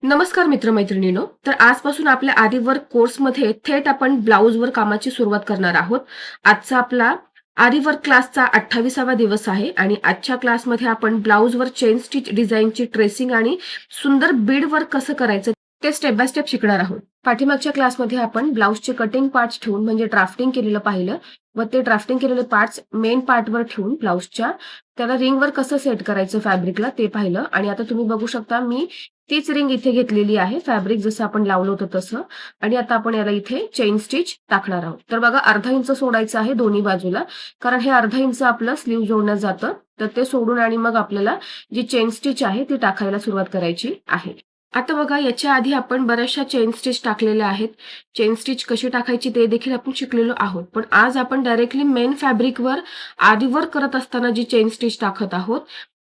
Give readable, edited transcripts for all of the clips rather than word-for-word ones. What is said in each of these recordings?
नमस्कार मित्रमैत्रिणींनो. तर आजपासून आपल्या आरी वर्क कोर्समध्ये थेट आपण ब्लाऊजवर कामाची सुरुवात करणार आहोत. आजचा आपला आरी वर्क क्लासचा 28वा दिवस आहे आणि आजच्या क्लासमध्ये आपण ब्लाऊजवर चेन स्टिच डिझाइनची ट्रेसिंग आणि सुंदर बीड वर्क कसं करायचं ते स्टेप बाय स्टेप शिकणार आहोत. पाठीमागच्या क्लासमध्ये आपण ब्लाऊजचे कटिंग पार्ट्स ठेवून म्हणजे ड्राफ्टिंग केलेलं पाहिलं व ते ड्राफ्टिंग केलेले पार्ट्स मेन पार्टवर ठेवून ब्लाऊजच्या त्याला रिंगवर कसं सेट करायचं फॅब्रिकला ते पाहिलं आणि आता तुम्ही बघू शकता मी तीच रिंग इथे घेतलेली आहे. फॅब्रिक जसं आपण लावलं होतं तसं आणि आता आपण याला इथे चेन स्टिच टाकणार आहोत. तर बघा अर्धा इंच सोडायचं आहे दोन्ही बाजूला, कारण हे अर्धा इंच आपलं स्लीव्ह जोडण्यात जातं. तर ते सोडून आणि मग आपल्याला जी चेन स्टिच आहे ती टाकायला सुरुवात करायची आहे. आता बघा याच्या आधी आपण बऱ्याचशा चेन स्टिच टाकलेल्या आहेत. चेन स्टिच कशी टाकायची ते देखील आपण शिकलेलो आहोत. पण आज आपण डायरेक्टली मेन फॅब्रिकवर आरी वर्क करत असताना जी चेन स्टिच टाकत आहोत,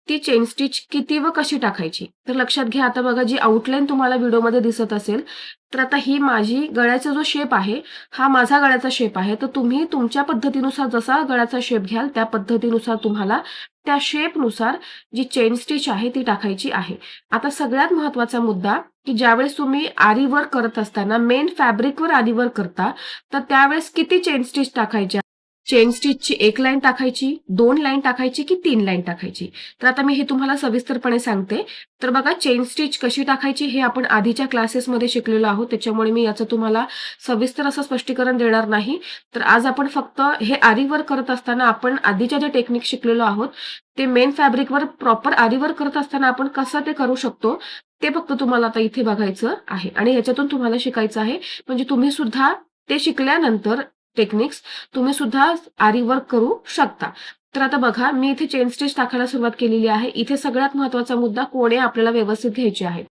ती चेन स्टिच किती व कशी टाकायची? तर लक्षात घ्या आता बघा जी आउटलाईन तुम्हाला व्हिडिओमध्ये दिसत असेल, तर आता ही माझी गळ्याचा जो शेप आहे, हा माझा गळ्याचा शेप आहे. तर तुम्ही तुमच्या पद्धतीनुसार जसा गळ्याचा शेप घ्याल त्या पद्धतीनुसार तुम्हाला त्या शेपनुसार जी चेन स्टिच आहे ती टाकायची आहे. आता सगळ्यात महत्त्वाचा मुद्दा, की ज्यावेळेस तुम्ही आरी वर्क करत असताना मेन फॅब्रिकवर आरी वर्क करता, तर त्यावेळेस किती चेन स्टिच टाकायच्या? चेन स्टिचची 1 लाईन टाकायची, 2 लाईन टाकायची की 3 लाईन टाकायची? तर आता मी हे तुम्हाला सविस्तरपणे सांगते. तर बघा चेन स्टिच कशी टाकायची हे आपण आधीच्या क्लासेसमध्ये शिकलेलो आहोत. त्याच्यामुळे मी याचं तुम्हाला सविस्तर असं स्पष्टीकरण देणार नाही. तर आज आपण फक्त हे आरी वर्क करत असताना आपण आधीच्या ज्या टेक्निक शिकलेलो आहोत, ते मेन फॅब्रिकवर प्रॉपर आरी वर्क करत असताना आपण कसं ते करू शकतो, ते फक्त तुम्हाला आता इथे बघायचं आहे आणि ह्याच्यातून तुम्हाला शिकायचं आहे. म्हणजे तुम्ही सुद्धा ते शिकल्यानंतर टेक्निक्स तुम्ही सुद्धा आरी वर्क करू शकता. तर आता बघा मी इथे चेन स्टिच टाकायला सुरुवात केलेली आहे. इथे सगळ्यात महत्त्वाचा मुद्दा कोणे आपल्याला व्यवस्थित घ्यायचे आहेत.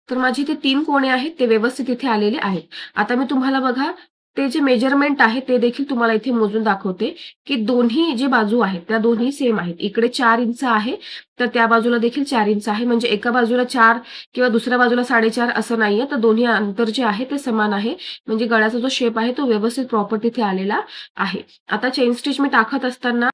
तर माझी इथे 3 कोणे आहेत ते व्यवस्थित इथे आलेले आहेत. आता मी तुम्हाला बघा ते जे मेजरमेंट आहे ते देखील तुम्हाला इथे मोजून दाखवते, की दोन्ही जी बाजू आहेत त्या दोन्ही सेम आहेत. इकडे 4 इंच आहे, तर त्या बाजूला देखील 4 इंच आहे. म्हणजे एका बाजूला 4 किंवा दुसऱ्या बाजूला 4.5 असं नाहीये. तर दोन्ही अंतर जे आहे ते समान आहे. म्हणजे गळ्याचा जो शेप आहे तो व्यवस्थित प्रॉपर तिथे आलेला आहे. आता चेन स्टिच मी टाकत असताना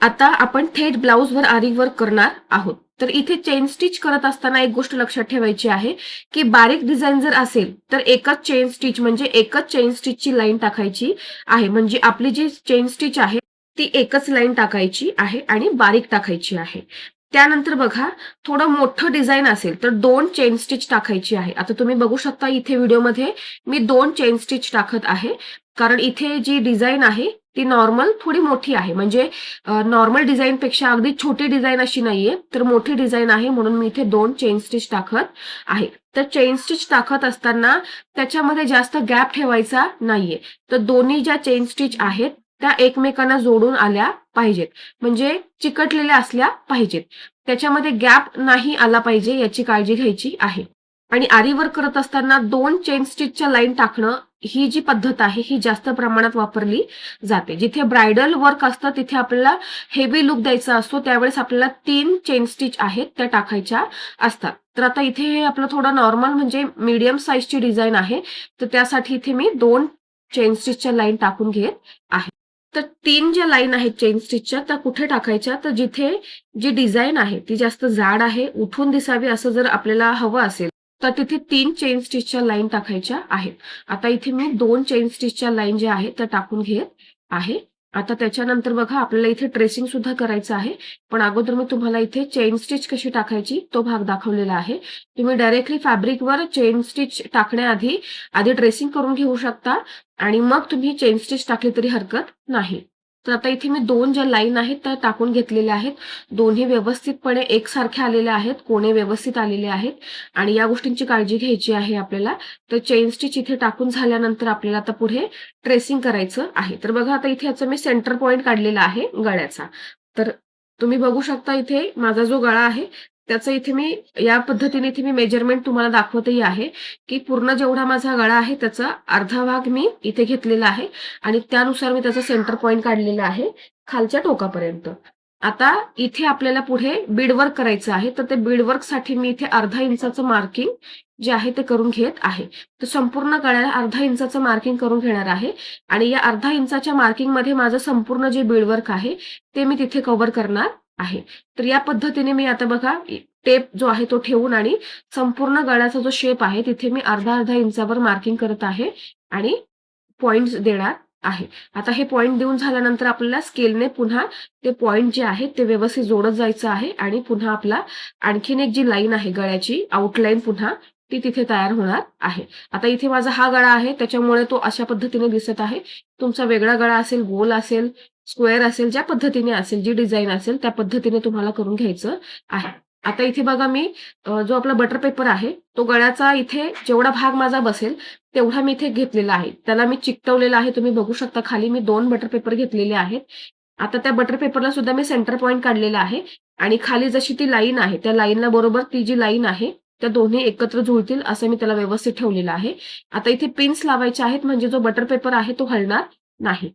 आता आपण थेट ब्लाऊजवर आरी वर्क करणार आहोत. तर इथे चेन स्टिच करत असताना एक गोष्ट लक्षात ठेवायची आहे, की बारीक डिझाइन जर असेल, तर एकच चेन स्टिच म्हणजे एकच चेन स्टिचची लाईन टाकायची आहे. म्हणजे आपली जी चेन स्टिच आहे, ती एकच लाईन टाकायची आहे आणि बारीक टाकायची आहे. त्यानंतर बघा, थोडं मोठं डिझाइन असेल, तर 2 चेन स्टिच टाकायची आहे. आता तुम्ही बघू शकता इथे व्हिडिओमध्ये मी 2 चेन स्टिच टाकत आहे. कारण इथे जी डिझाइन आहे, ती नॉर्मल थोडी मोठी आहे. म्हणजे नॉर्मल डिझाईनपेक्षा अगदी छोटी डिझाइन अशी नाहीये, तर मोठी डिझाइन आहे म्हणून मी इथे 2 चेन स्टिच टाकत आहे. तर चेन स्टिच टाकत असताना त्याच्यामध्ये जास्त गॅप ठेवायचा नाहीये. तर दोन्ही ज्या चेन स्टिच आहेत, त्या एकमेकांना जोडून आल्या पाहिजेत. म्हणजे चिकटलेल्या असल्या पाहिजेत. त्याच्यामध्ये गॅप नाही आला पाहिजे याची काळजी घ्यायची आहे. आणि आरी वर्क करत असताना 2 चेन स्टिचच्या लाईन टाकणं ही जी पद्धत आहे, ही जास्त प्रमाणात वापरली जाते. जिथे ब्राइडल वर्क असतं तिथे आपल्याला हेवी लूक द्यायचा असतो, त्यावेळेस आपल्याला 3 चेन स्टिच आहेत त्या टाकायच्या असतात. तर आता इथे हे आपलं थोडं नॉर्मल म्हणजे मीडियम साइजची डिझाइन आहे. तर त्यासाठी इथे मी 2 चेन स्टिचच्या लाईन टाकून घेत आहे. तर 3 ज्या लाईन आहेत चेन स्टिचच्या त्या कुठे टाकायच्या? तर जिथे जी डिझाइन आहे ती जास्त जाड आहे, उठून दिसावी असं जर आपल्याला हवं असेल, तर तिथे 3 चेन स्टिचच्या लाईन टाकायच्या आहेत. आता इथे मी 2 चेन स्टिचच्या लाईन ज्या आहेत त्या टाकून घेत आहे. आता त्याच्यानंतर बघा आपल्याला इथे ट्रेसिंग सुद्धा करायचं आहे. पण अगोदर मी तुम्हाला इथे चेन स्टिच कशी टाकायची तो भाग दाखवलेला आहे. तुम्ही डायरेक्टली फॅब्रिकवर चेन स्टिच टाकण्याआधी आधी ट्रेसिंग करून घेऊ शकता आणि मग तुम्ही चेन स्टिच टाकली तरी हरकत नाही. तर आता इथे मी 2 ज्या लाईन आहेत त्या टाकून घेतलेल्या आहेत. दोन्ही व्यवस्थितपणे एकसारख्या आलेल्या आहेत, कोने व्यवस्थित आलेले आहेत आणि या गोष्टींची काळजी घ्यायची आहे आपल्याला. तर चेन स्टिच इथे टाकून झाल्यानंतर आपल्याला आता पुढे ट्रेसिंग करायचं आहे. तर बघा आता इथे याचा मी सेंटर पॉइंट काढलेला आहे गळ्याचा. तर तुम्ही बघू शकता इथे माझा जो गळा आहे त्याचं इथे मी या पद्धतीने इथे मी मेजरमेंट तुम्हाला दाखवतही आहे, की पूर्ण जेवढा माझा गळा आहे त्याचा अर्धा भाग मी इथे घेतलेला आहे आणि त्यानुसार मी त्याचा सेंटर पॉइंट काढलेला आहे खालच्या टोकापर्यंत. आता इथे आपल्याला पुढे बीड वर्क करायचं आहे. तर ते बीड वर्कसाठी मी इथे अर्धा इंचाचं मार्किंग जे आहे ते करून घेत आहे. तर संपूर्ण गळ्याला अर्धा इंचाचं मार्किंग करून घेणार आहे आणि या अर्धा इंचाच्या मार्किंगमध्ये माझं संपूर्ण जे बीड वर्क आहे ते मी तिथे कव्हर करणार आहे. तर या पद्धतीने मी आता बघा टेप जो आहे तो ठेवून आणि संपूर्ण गळ्याचा जो शेप आहे तिथे मी अर्धा-अर्धा इंचावर मार्किंग करत आहे आणि पॉइंट्स देणार आहे. आता हे पॉइंट देऊन झाल्यानंतर आपल्याला स्केलने पुन्हा ते पॉइंट जे आहेत ते व्यवस्थित जोडत जायचं आहे आणि पुन्हा आपला आणखीन एक जी लाईन आहे गळ्याची आउटलाईन पुन्हा ती तिथे तयार होणार आहे. आता इथे माझा हा गळा आहे त्याच्यामुळे तो अशा पद्धतीने दिसत आहे. तुमचा वेगळा गळा असेल, गोल असेल, स्क्वेअर असेल, ज्या पद्धतीने असेल, जी डिझाइन असेल त्या पद्धतीने तुम्हाला करून घ्यायचं आहे. आता इथे बघा मी जो आपला बटर पेपर आहे, तो गळ्याचा इथे जेवढा भाग माझा बसेल तेवढा मी इथे घेतलेला आहे. त्याला मी चिकटवलेला आहे. तुम्ही बघू शकता खाली मी 2 बटर पेपर घेतलेले आहेत. आता त्या बटर पेपरला सुद्धा मी सेंटर पॉइंट काढलेला आहे आणि खाली जशी ती लाईन आहे, त्या लाईनला बरोबर ती जी लाईन आहे, त्या दोन्ही एकत्र जुळतील असं मी त्याला व्यवस्थित ठेवलेलं आहे. आता इथे पिन्स लावायचे आहेत म्हणजे जो बटर पेपर आहे तो हलणार नाही.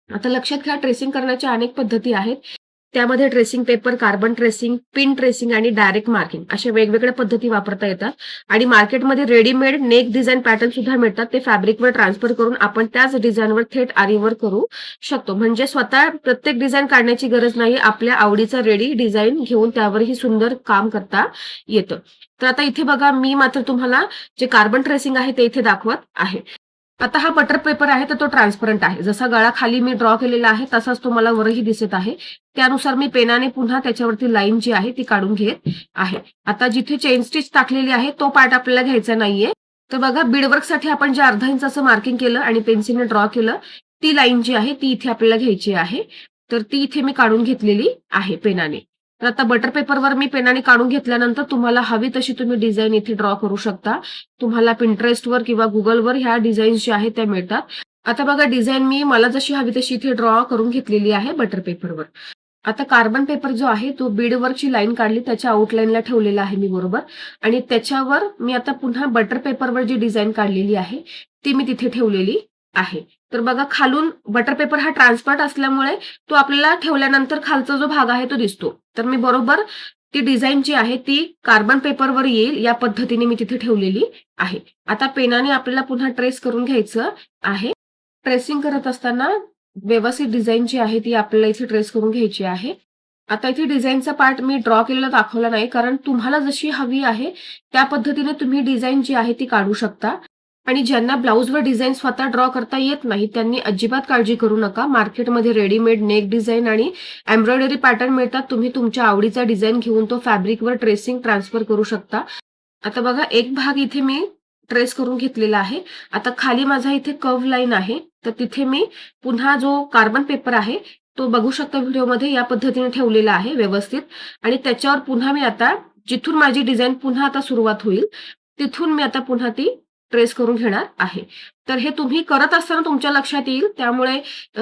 आता लक्षात घ्या ट्रेसिंग करण्याच्या अनेक पद्धती आहेत. त्यामध्ये tracing paper, carbon tracing, pin tracing आणि डायरेक्ट मार्किंग अशा वेगवेगळ्या पद्धती वापरता येतात आणि मार्केटमध्ये रेडीमेड नेक डिझाइन पॅटर्न सुद्धा मिळतात. ते फॅब्रिकवर ट्रान्सफर करून आपण त्याच डिझाइनवर थेट आरीवर करू शकतो. म्हणजे स्वतः प्रत्येक डिझाइन काढण्याची गरज नाही. आपल्या आवडीचा रेडी डिझाइन घेऊन त्यावरही सुंदर काम करता येतं. तर आता इथे बघा मी मात्र तुम्हाला जे कार्बन ट्रेसिंग आहे ते इथे दाखवत आहे. आता हा बटर पेपर आहे तर तो ट्रान्सपरंट आहे. जसा गळा खाली मी ड्रॉ केलेला आहे तसाच तो मला वरही दिसत आहे. त्यानुसार मी पेनाने पुन्हा त्याच्यावरती लाईन जी आहे ती काढून घेत आहे. आता जिथे चेन स्टिच टाकलेली आहे तो पार्ट आपल्याला घ्यायचा नाहीये. तर बघा बीडवर्कसाठी आपण जे अर्धा इंचाचं मार्किंग केलं आणि पेन्सिलने ड्रॉ केलं, ती लाईन जी आहे ती इथे आपल्याला घ्यायची आहे. तर ती इथे मी काढून घेतलेली आहे पेनाने. तर आता बटर पेपरवर मी पेनाने काढून घेतल्यानंतर तुम्हाला हवी तशी तुम्ही डिझाइन इथे ड्रॉ करू शकता. तुम्हाला Pinterestवर किंवा Googleवर ह्या डिझाईन्स ज्या आहेत त्या मिळतात. आता बघा डिझाइन मी मला जशी हवी तशी इथे ड्रॉ करून घेतलेली आहे बटर पेपरवर. आता कार्बन पेपर जो आहे तो बीडवरची लाईन काढली त्याच्या आउटलाईनला ठेवलेला आहे मी बरोबर आणि त्याच्यावर मी आता पुन्हा बटर पेपरवर जी डिझाइन काढलेली आहे ती मी तिथे ठेवलेली आहे. तर बघा खालून बटर पेपर हा ट्रान्सपरंट असल्यामुळे तो आपल्याला ठेवल्यानंतर खालचा जो भाग आहे तो दिसतो. तर मी बरोबर ती डिझाइन जी आहे ती कार्बन पेपरवर येईल या पद्धतीने मी तिथे ठेवलेली आहे. आता पेनाने आपल्याला पुन्हा ट्रेस करून घ्यायचं आहे. ट्रेसिंग करत असताना व्यवस्थित डिझाइन जी आहे ती आपल्याला इथे ट्रेस करून घ्यायची आहे. आता इथे डिझाइनचा पार्ट मी ड्रॉ केलेला दाखवला नाही कारण तुम्हाला जशी हवी आहे त्या पद्धतीने तुम्ही डिझाइन जी आहे ती काढू शकता. आणि ज्यांना ब्लाउजवर डिझाइन स्वतः ड्रॉ करता येत नाही त्यांनी अजिबात काळजी करू नका. मार्केटमध्ये रेडीमेड नेक डिझाइन आणि एम्ब्रॉयडरी पॅटर्न मिळतात. तुम्ही तुमच्या आवडीचा डिझाइन घेऊन तो फॅब्रिकवर ट्रेसिंग ट्रान्सफर करू शकता. आता बघा एक भाग इथे मी ट्रेस करून घेतलेला आहे. आता खाली माझा इथे कर्व्ह लाईन आहे. तर तिथे मी पुन्हा जो कार्बन पेपर आहे तो बघू शकता व्हिडिओमध्ये या पद्धतीने ठेवलेला आहे व्यवस्थित आणि त्याच्यावर पुन्हा मी आता जिथून माझी डिझाइन पुन्हा आता सुरुवात होईल तिथून मी आता पुन्हा ती ट्रेस करून घेणार आहे. तर हे तुम्ही करत असताना तुमच्या लक्षात येईल त्यामुळे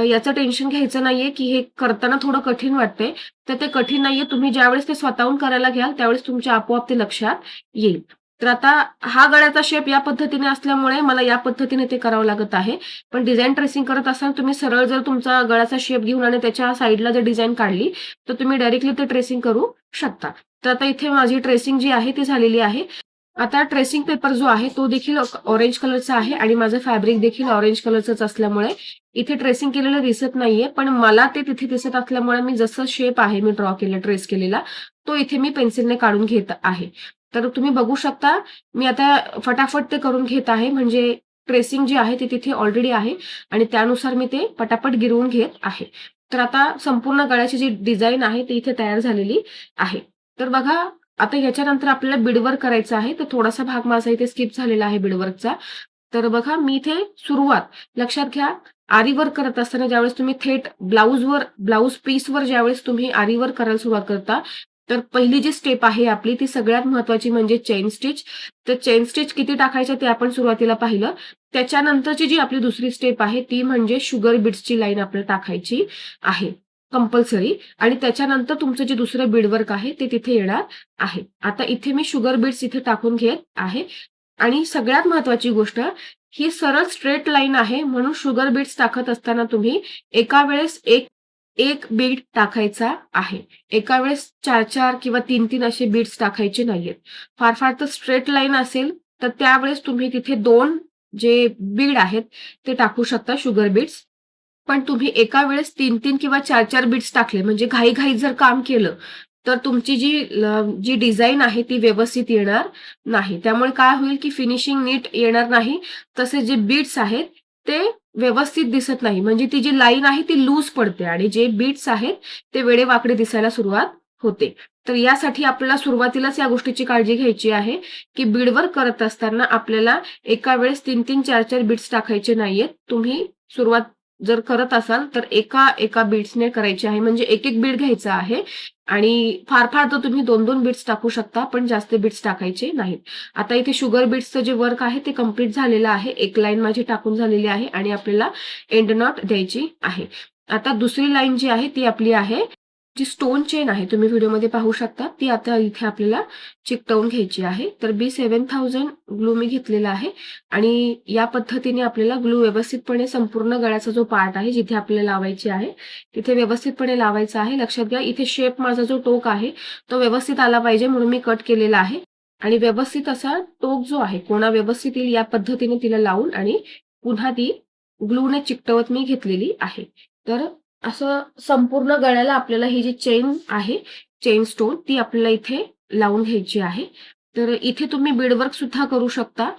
याचं टेन्शन घ्यायचं नाहीये की हे करताना थोडं कठीण वाटतंय. तर ते कठीण नाहीये. तुम्ही ज्यावेळेस ते स्वतःहून करायला घ्याल त्यावेळेस तुमच्या आपोआप ते लक्षात येईल. तर आता हा गळ्याचा शेप या पद्धतीने असल्यामुळे मला या पद्धतीने ते करावं लागत आहे. पण डिझाइन ट्रेसिंग करत असताना तुम्ही सरळ जर तुमचा गळ्याचा शेप घेऊन आणि त्याच्या साइडला जर डिझाइन काढली तर तुम्ही डायरेक्टली ते ट्रेसिंग करू शकता. तर आता इथे माझी ट्रेसिंग जी आहे ती झालेली आहे. आता ट्रेसिंग पेपर जो आहे तो देखील ऑरेंज कलरचा आहे आणि माझं फॅब्रिक देखील ऑरेंज कलरचंच असल्यामुळे इथे ट्रेसिंग केलेलं दिसत नाहीये. पण मला ते तिथे दिसत असल्यामुळे मी जसं शेप आहे मी ड्रॉ केला ट्रेस केलेला तो इथे मी पेन्सिलने काढून घेत आहे. तर तुम्ही बघू शकता मी आता फटाफट ते करून घेत आहे म्हणजे ट्रेसिंग जी आहे ती तिथे ऑलरेडी आहे आणि त्यानुसार मी ते पटापट गिरवून घेत आहे. तर आता संपूर्ण गळ्याची जी डिझाइन आहे ती इथे तयार झालेली आहे. तर बघा आता ह्याच्यानंतर आपल्याला बीडवर्क करायचं आहे. तर थोडासा भाग माझा इथे स्किप झालेला आहे बीडवर्कचा. तर बघा मी इथे सुरुवात लक्षात घ्या आरी वर्क करत असताना ज्यावेळेस तुम्ही थेट ब्लाउज पीसवर ज्यावेळेस तुम्ही आरी वर्क करायला सुरुवात करता तर पहिली जी स्टेप आहे आपली ती सगळ्यात महत्वाची म्हणजे चेन स्टिच. तर चेन स्टिच किती टाकायचं ते आपण सुरुवातीला पाहिलं. त्याच्यानंतरची जी आपली दुसरी स्टेप आहे ती म्हणजे शुगर बीड्सची लाईन आपल्याला टाकायची आहे कंपल्सरी आणि त्याच्यानंतर तुमचं जे दुसरं बीडवर्क आहे ते तिथे येणार आहे. आता इथे मी शुगर बीड्स इथे टाकून घेत आहे आणि सगळ्यात महत्वाची गोष्ट ही सरळ स्ट्रेट लाईन आहे म्हणून शुगर बीड्स टाकत असताना तुम्ही एका वेळेस एक एक बीड टाकायचा आहे. एका वेळेस 4-4 किंवा 3-3 असे बीड्स टाकायचे नाहीयेत. फार फार तर स्ट्रेट लाईन असेल तर त्यावेळेस तुम्ही तिथे 2 जे बीड आहेत ते टाकू शकता शुगर बीड्स. पण तुम्ही एका वेळेस 3-3 किंवा 4-4 बीट्स टाकले म्हणजे घाईघाईत जर काम केलं तर तुमची जी डिझाइन आहे ती व्यवस्थित येणार नाही. त्यामुळे काय होईल, की फिनिशिंग नीट येणार नाही. तसेच जे बीट्स आहेत ते व्यवस्थित दिसत नाही. म्हणजे ती जी लाईन आहे ती लूज पडते आणि जे बीट्स आहेत ते वेडेवाकडे दिसायला सुरुवात होते. तर यासाठी आपल्याला सुरुवातीलाच या गोष्टीची काळजी घ्यायची आहे, की बीडवर्क करत असताना आपल्याला एका वेळेस 3-3, 4-4 बीट्स टाकायचे नाहीयेत. तुम्ही सुरुवात जर करत असाल तर एका बीट्सने करायची आहे. म्हणजे एक बीड घ्यायचा आहे आणि फार तर तुम्ही 2-2 बीट्स टाकू शकता, पण जास्त बीट्स टाकायचे नाहीत. आता इथे शुगर बीट्सचं जे वर्क आहे ते कंप्लीट झालेलं आहे. एक लाईन माझी टाकून झालेली आहे आणि आपल्याला एंड नॉट द्यायची आहे. आता दुसरी लाईन जी आहे ती आपली आहे, जी स्टोन चेन आहे तुम्ही व्हिडिओमध्ये पाहू शकता, ती आता इथे आपल्याला चिकटवून घ्यायची आहे. तर B7000 ग्लू मी घेतलेला आहे आणि या पद्धतीने आपल्याला ग्लू व्यवस्थितपणे संपूर्ण गळ्याचा जो पार्ट आहे, जिथे आपल्याला लावायची आहे, तिथे व्यवस्थितपणे लावायचा आहे. लक्षात घ्या, इथे शेप माझा जो टोक आहे, तो व्यवस्थित आला पाहिजे म्हणून मी कट केलेला आहे आणि व्यवस्थित असा टोक जो आहे, कोणा व्यवस्थित येईल या पद्धतीने तिला लावून आणि पुन्हा ती ग्लूने चिकटवत मी घेतलेली आहे. तर असं संपूर्ण गळ्याला आपल्याला ही जी चेन आहे, चेन स्टोन ती आपल्याला इथे लावून घ्यायची आहे. तर इथे तुम्ही बीडवर्क सुद्धा करू शकता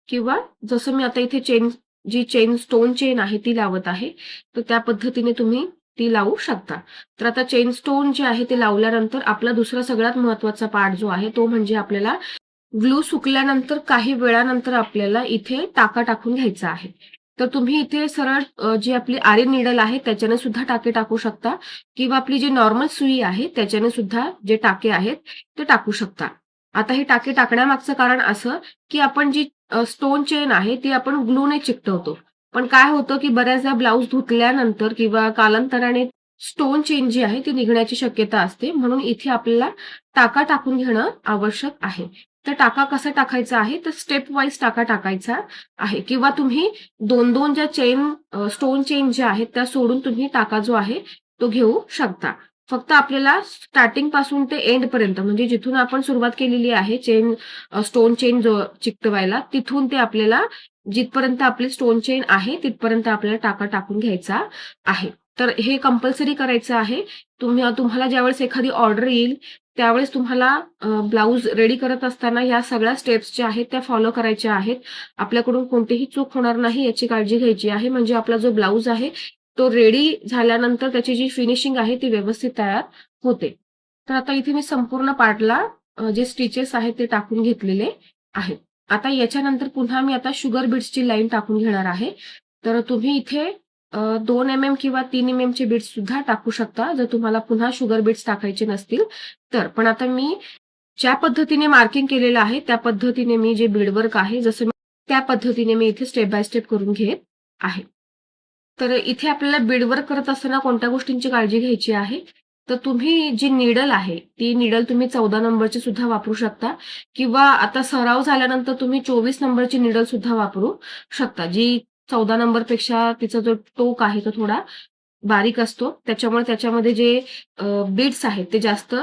किंवा जसं मी आता इथे जी स्टोन चेन आहे ती लावत आहे, तर त्या पद्धतीने तुम्ही ती लावू शकता. तर आता चेन स्टोन जे आहे ते लावल्यानंतर आपला दुसरा सगळ्यात महत्त्वाचा पार्ट जो आहे, तो म्हणजे आपल्याला ग्लू सुकल्यानंतर काही वेळानंतर आपल्याला इथे टाका टाकून घ्यायचा आहे. तर तुम्ही इथे सरळ जी आपली आरी नीडल आहे त्याच्याने सुद्धा टाके टाकू शकता किंवा आपली जी नॉर्मल सुई आहे त्याच्याने सुद्धा जे टाके आहेत ते टाकू शकता. आता हे टाके टाकण्यामागचं कारण असं, की आपण जी स्टोन चेन आहे ती आपण ग्लूने चिकटवतो. पण काय होतं, की बऱ्याचदा ब्लाउज धुतल्यानंतर किंवा कालांतराने स्टोन चेन जी आहे ती निघण्याची शक्यता असते. म्हणून इथे आपल्याला टाका टाकून घेणं आवश्यक आहे. तर टाका कसा टाकायचा आहे, तर स्टेप वाईज टाका टाकायचा आहे किंवा तुम्ही 2-2 ज्या स्टोन चेन ज्या आहेत त्या सोडून तुम्ही टाका जो आहे तो घेऊ शकता. फक्त आपल्याला स्टार्टिंग पासून ते एंड पर्यंत म्हणजे जिथून आपण सुरुवात केलेली आहे स्टोन चेन जो चिकटवायला तिथून ते आपल्याला जिथपर्यंत आपली स्टोन चेन आहे तिथपर्यंत आपल्याला टाका टाकून घ्यायचा आहे. तर हे कंपल्सरी करायचं आहे. तुम्हाला ज्यावेळेस एखादी ऑर्डर येईल त्यावेळेस तुम्हाला ब्लाउज रेडी करत असताना या सगळ्या स्टेप्स ज्या आहेत त्या फॉलो करायच्या आहेत. आपल्याकडून कोणतीही चूक होणार नाही याची काळजी घ्यायची आहे. म्हणजे आपला जो ब्लाउज आहे तो रेडी झाल्यानंतर त्याची जी फिनिशिंग आहे ती व्यवस्थित तयार होते. तर आता इथे मी संपूर्ण पार्टला जे स्टिचेस आहेत ते टाकून घेतलेले आहेत. आता याच्यानंतर पुन्हा मी आता शुगर बीड्सची लाईन टाकून घेणार आहे. तर तुम्ही इथे 2 किंवा 3 चे बीड्स सुद्धा टाकू शकता, जर तुम्हाला पुन्हा शुगर बीड्स टाकायचे नसतील तर. पण आता मी ज्या पद्धतीने मार्किंग केलेलं आहे, त्या पद्धतीने मी जे बीडवर्क आहे, जसं मी त्या पद्धतीने मी इथे स्टेप बाय स्टेप करून घेत आहे. तर इथे आपल्याला बीडवर्क करत असताना कोणत्या गोष्टींची काळजी घ्यायची आहे, तर तुम्ही जी नीडल आहे, ती नीडल तुम्ही 14 नंबरची सुद्धा वापरू शकता किंवा आता सराव झाल्यानंतर तुम्ही 24 नंबरची नीडल सुद्धा वापरू शकता. जी 14 नंबरपेक्षा तिचा जो टोक आहे तो थोडा बारीक असतो. त्याच्यामुळे त्याच्यामध्ये जे बीड्स आहेत ते जास्त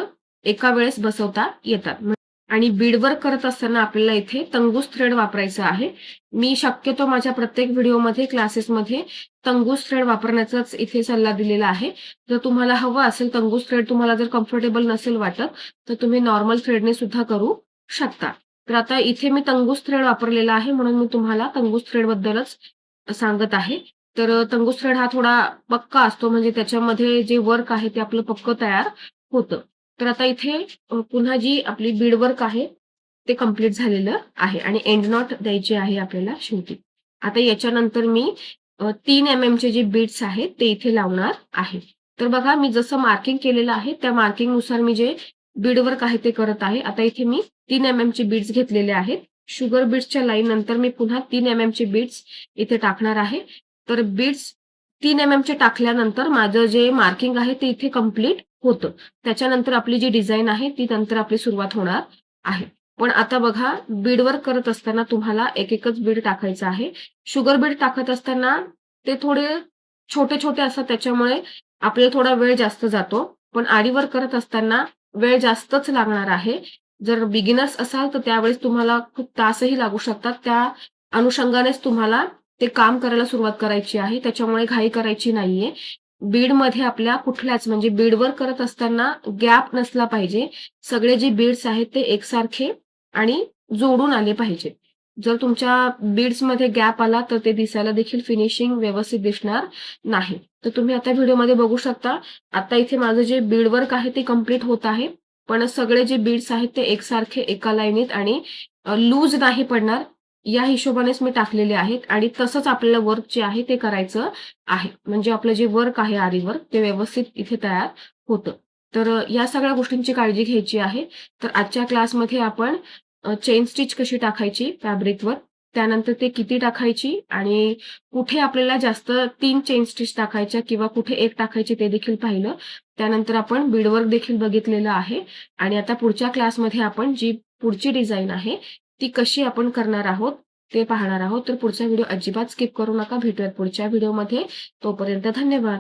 एका वेळेस बसवता येतात. आणि बीडवर्क करत असताना आपल्याला इथे तंगूस थ्रेड वापरायचा आहे. मी शक्यतो माझ्या प्रत्येक व्हिडिओमध्ये, क्लासेसमध्ये तंगूस थ्रेड वापरण्याचाच इथे सल्ला दिलेला आहे. जर तुम्हाला हवं असेल तंगूस थ्रेड तुम्हाला जर कम्फर्टेबल नसेल वाटत, तर तुम्ही नॉर्मल थ्रेडने सुद्धा करू शकता. तर आता इथे मी तंगूस थ्रेड वापरलेला आहे म्हणून मी तुम्हाला तंगूस थ्रेडबद्दलच सांगत आहे. तर तंगूस थ्रेड हा थोडा पक्का असतो म्हणजे त्याच्यामध्ये जे वर्क आहे ते आपलं पक्कं तयार होतं. तर आता इथे पुन्हा जी आपली बीड वर्क आहे ते कंप्लीट झालेलं आहे आणि एंड नॉट द्यायची आहे आपल्याला शेवटी. आता याच्यानंतर मी 3 चे जे बीड्स आहेत ते इथे लावणार आहे. तर बघा मी जसं मार्किंग केलेलं आहे त्या मार्किंगनुसार मी जे बीड वर्क आहे ते करत आहे. आता इथे मी 3 चे बीड्स घेतलेले आहेत. शुगर बीड्सच्या लाईन नंतर मी पुन्हा 3 चे बीड्स इथे टाकणार आहे. तर बीड्स 3 चे टाकल्यानंतर माझं जे मार्किंग आहे ते इथे कंप्लीट होतं. त्याच्यानंतर आपली जी डिझाइन आहे ती नंतर आपली सुरुवात होणार आहे. पण आता बघा बीडवर्क करत असताना तुम्हाला एक-एकच बीड टाकायचं आहे. शुगर बीड टाकत असताना ते थोडे छोटे-छोटे असतात त्याच्यामुळे आपल्याला थोडा वेळ जास्त जातो. पण आरी वर्क करत असताना वेळ जास्तच लागणार आहे. जर बिगिनर्स असाल तर त्यावेळेस तुम्हाला खूप तासही लागू शकतात. त्या अनुषंगानेच तुम्हाला ते काम करायला सुरुवात करायची आहे. त्याच्यामुळे घाई करायची नाहीये. बीडमध्ये आपल्या कुठल्याच म्हणजे बीडवर करत असताना गॅप नसला पाहिजे. सगळे जे बीड्स आहेत ते एकसारखे आणि जोडून आले पाहिजेत. जर तुमच्या बीड्समध्ये गॅप आला तर ते दिसायला देखील फिनिशिंग व्यवस्थित दिसणार नाही. तर तुम्ही आता व्हिडिओमध्ये बघू शकता. आता इथे माझं जे बीड वर्क आहे ते कंप्लीट होत आहे. पण सगळे जे बीड्स आहेत ते एकसारखे एका लाईनीत आणि लूज नाही पडणार या हिशोबानेच मी टाकलेले आहेत आणि तसंच आपल्याला वर्क जे आहे ते करायचं आहे. म्हणजे आपलं जे वर्क आहे आरी वर्क ते व्यवस्थित इथे तयार होतं. तर या सगळ्या गोष्टींची काळजी घ्यायची आहे. तर आजच्या क्लासमध्ये आपण चेन स्टिच कशी टाकायची फॅब्रिकवर, त्यानंतर ते किती टाकायची आणि कुठे आपल्याला जास्त 3 चेन स्टिच टाकायच्या किंवा कुठे 1 टाकायची ते देखील पाहिलं. त्यानंतर आपण बीडवर्क देखील बघितलेलं आहे आणि आता पुढच्या क्लासमध्ये आपण जी पुढची डिझाइन आहे, ती कशी आपण करणार आहोत, ते पाहणार आहोत. तर पुढचा व्हिडिओ अजिबात स्किप करू नका. भेटूयात पुढच्या व्हिडिओमध्ये. तोपर्यंत धन्यवाद.